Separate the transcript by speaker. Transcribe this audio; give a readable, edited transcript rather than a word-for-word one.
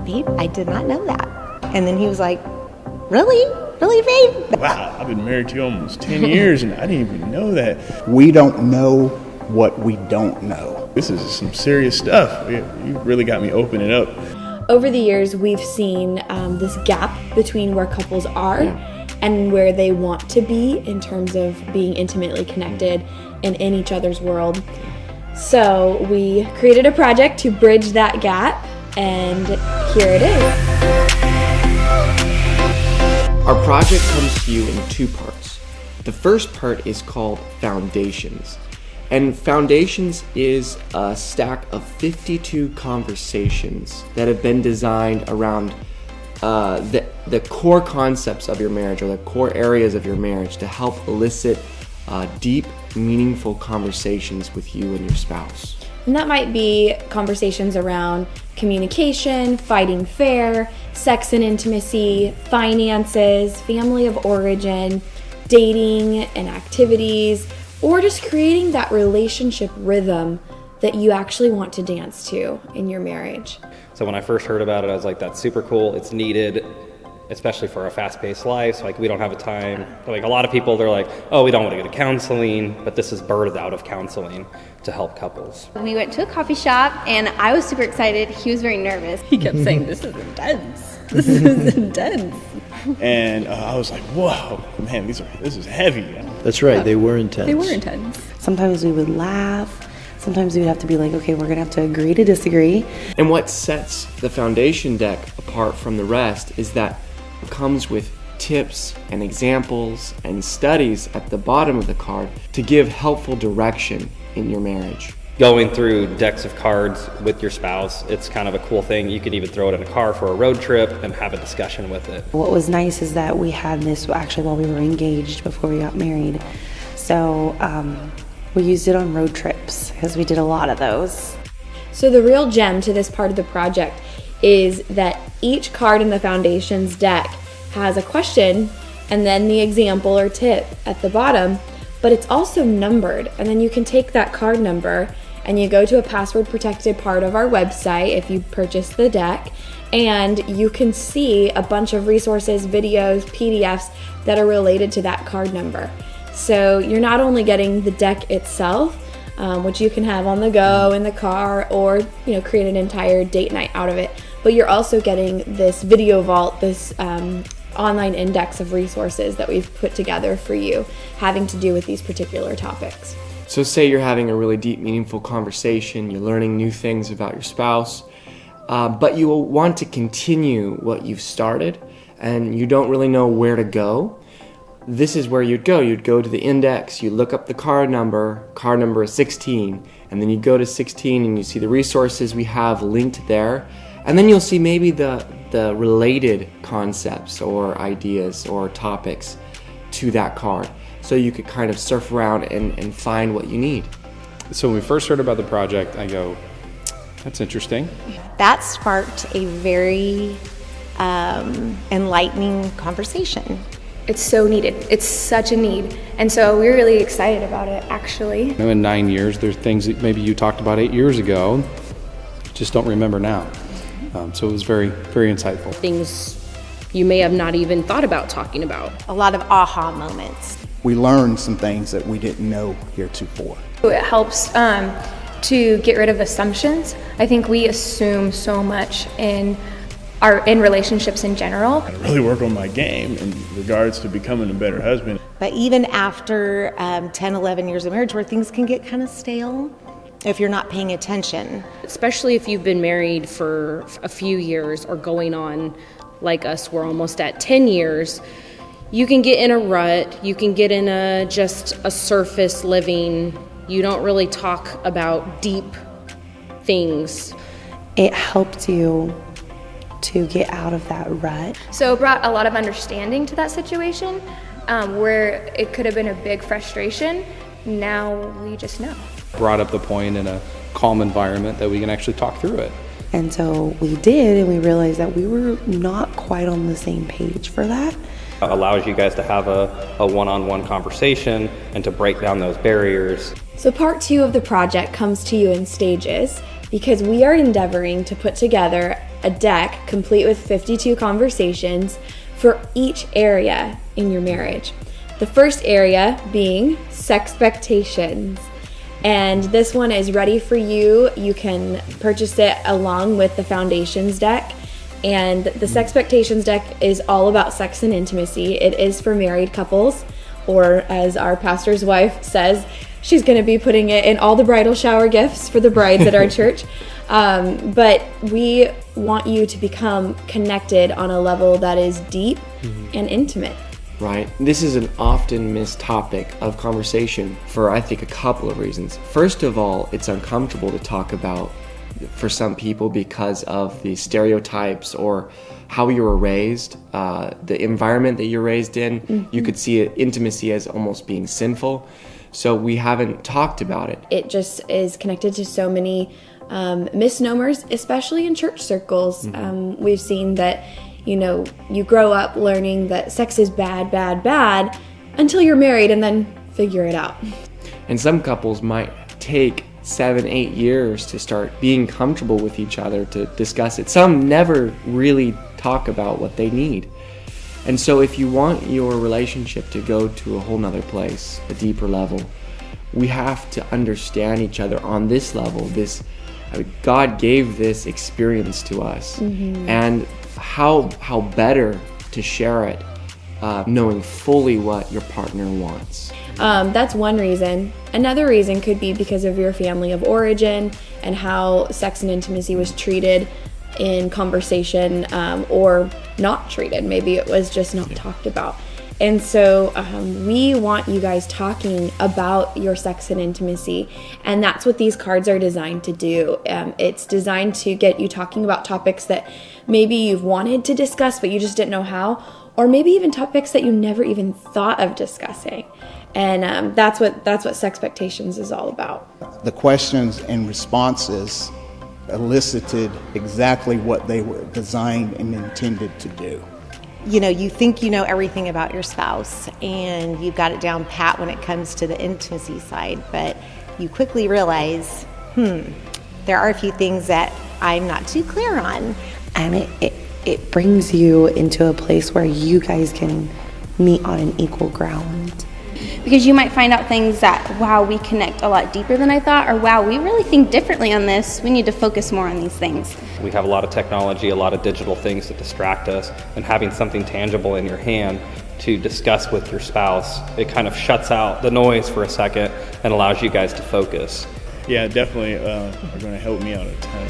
Speaker 1: babe, I did not know that. And then he was like, really? Really, babe?
Speaker 2: Wow, I've been married to you almost 10 years and I didn't even know that.
Speaker 3: We don't know what we don't know.
Speaker 2: This is some serious stuff. You really got me opening up.
Speaker 4: Over the years, we've seen this gap between where couples are and where they want to be in terms of being intimately connected and in each other's world. So we created a project to bridge that gap, and here it is.
Speaker 5: Our project comes to you in two parts. The first part is called Foundations. And Foundations is a stack of 52 conversations that have been designed around the core concepts of your marriage, or the core areas of your marriage, to help elicit deep, meaningful conversations with you and your spouse.
Speaker 4: And that might be conversations around communication, fighting fair, sex and intimacy, finances, family of origin, dating and activities, or just creating that relationship rhythm that you actually want to dance to in your marriage.
Speaker 6: So when I first heard about it, I was like, that's super cool. It's needed, especially for a fast-paced life. Like, we don't have a time. Like, a lot of people, they're like, oh, we don't want to go to counseling, but this is birthed out of counseling to help couples.
Speaker 7: We went to a coffee shop, and I was super excited. He was very nervous. He kept saying, this is intense. This is intense.
Speaker 2: And I was like, whoa, man, this is heavy.
Speaker 8: That's right, they were intense.
Speaker 7: They were intense.
Speaker 1: Sometimes we would laugh. Sometimes we would have to be like, okay, we're gonna have to agree to disagree.
Speaker 5: And what sets the foundation deck apart from the rest is that it comes with tips and examples and studies at the bottom of the card to give helpful direction in your marriage.
Speaker 6: Going through decks of cards with your spouse, it's kind of a cool thing. You could even throw it in a car for a road trip and have a discussion with it.
Speaker 1: What was nice is that we had this actually while we were engaged before we got married. So we used it on road trips because we did a lot of those.
Speaker 4: So the real gem to this part of the project is that each card in the Foundations deck has a question and then the example or tip at the bottom, but it's also numbered. And then you can take that card number and you go to a password protected part of our website if you purchase the deck, and you can see a bunch of resources, videos, PDFs that are related to that card number. So you're not only getting the deck itself, which you can have on the go in the car, or create an entire date night out of it, but you're also getting this video vault, this online index of resources that we've put together for you having to do with these particular topics.
Speaker 5: So say you're having a really deep, meaningful conversation, you're learning new things about your spouse, but you want to continue what you've started and you don't really know where to go. This is where you'd go. You'd go to the index, you look up the card number is 16, and then you go to 16 and you see the resources we have linked there, and then you'll see maybe the related concepts or ideas or topics to that card. So you could kind of surf around and find what you need.
Speaker 9: So when we first heard about the project, I go, that's interesting.
Speaker 1: That sparked a very enlightening conversation.
Speaker 7: It's so needed. It's such a need. And so we're really excited about it, actually.
Speaker 9: In 9 years, there's things that maybe you talked about 8 years ago, just don't remember now. So it was very, very insightful.
Speaker 10: Things you may have not even thought about talking about.
Speaker 1: A lot of aha moments.
Speaker 3: We learned some things that we didn't know heretofore.
Speaker 7: It helps to get rid of assumptions. I think we assume so much in relationships in general.
Speaker 2: I really work on my game in regards to becoming a better husband.
Speaker 1: But even after 10, 11 years of marriage, where things can get kind of stale if you're not paying attention.
Speaker 10: Especially if you've been married for a few years or going on, like us, we're almost at 10 years, you can get in a rut, you can get in just a surface living, you don't really talk about deep things.
Speaker 1: It helped you to get out of that rut.
Speaker 7: So it brought a lot of understanding to that situation, where it could have been a big frustration. Now we just know.
Speaker 9: Brought up the point in a calm environment that we can actually talk through it.
Speaker 1: And so we did, and we realized that we were not quite on the same page for that.
Speaker 6: It allows you guys to have a one-on-one conversation and to break down those barriers.
Speaker 4: So part 2 of the project comes to you in stages. because we are endeavoring to put together a deck complete with 52 conversations for each area in your marriage. The first area being SEXPECTATIONs. And this one is ready for you. You can purchase it along with the Foundations deck. And the SEXPECTATIONs deck is all about sex and intimacy. It is for married couples, or as our pastor's wife says, she's going to be putting it in all the bridal shower gifts for the brides at our church. But we want you to become connected on a level that is deep and intimate.
Speaker 5: Right. This is an often missed topic of conversation for, I think, a couple of reasons. First of all, it's uncomfortable to talk about for some people because of the stereotypes or how you were raised, the environment that you're raised in. You could see intimacy as almost being sinful. So we haven't talked about it.
Speaker 4: It just is connected to so many misnomers, especially in church circles. We've seen that, you grow up learning that sex is bad, bad, bad until you're married and then figure it out.
Speaker 5: And some couples might take 7-8 years to start being comfortable with each other to discuss it. Some never really talk about what they need. And so if you want your relationship to go to a whole nother place, a deeper level, we have to understand each other on this level. God gave this experience to us. And how better to share it knowing fully what your partner wants.
Speaker 4: That's one reason. Another reason could be because of your family of origin and how sex and intimacy was treated in conversation or not treated. Maybe it was just not talked about. And so we want you guys talking about your sex and intimacy, and that's what these cards are designed to do. It's designed to get you talking about topics that maybe you've wanted to discuss but you just didn't know how, or maybe even topics that you never even thought of discussing. And that's what SEXPECTATIONs is all about.
Speaker 3: The questions and responses elicited exactly what they were designed and intended to do.
Speaker 8: You think you know everything about your spouse and you've got it down pat when it comes to the intimacy side, but you quickly realize, there are a few things that I'm not too clear on.
Speaker 1: And it brings you into a place where you guys can meet on an equal ground.
Speaker 11: Because you might find out things that, wow, we connect a lot deeper than I thought, or wow, we really think differently on this. We need to focus more on these things.
Speaker 6: We have a lot of technology, a lot of digital things that distract us, and having something tangible in your hand to discuss with your spouse, it kind of shuts out the noise for a second and allows you guys to focus.
Speaker 2: Yeah, definitely are going to help me out a ton.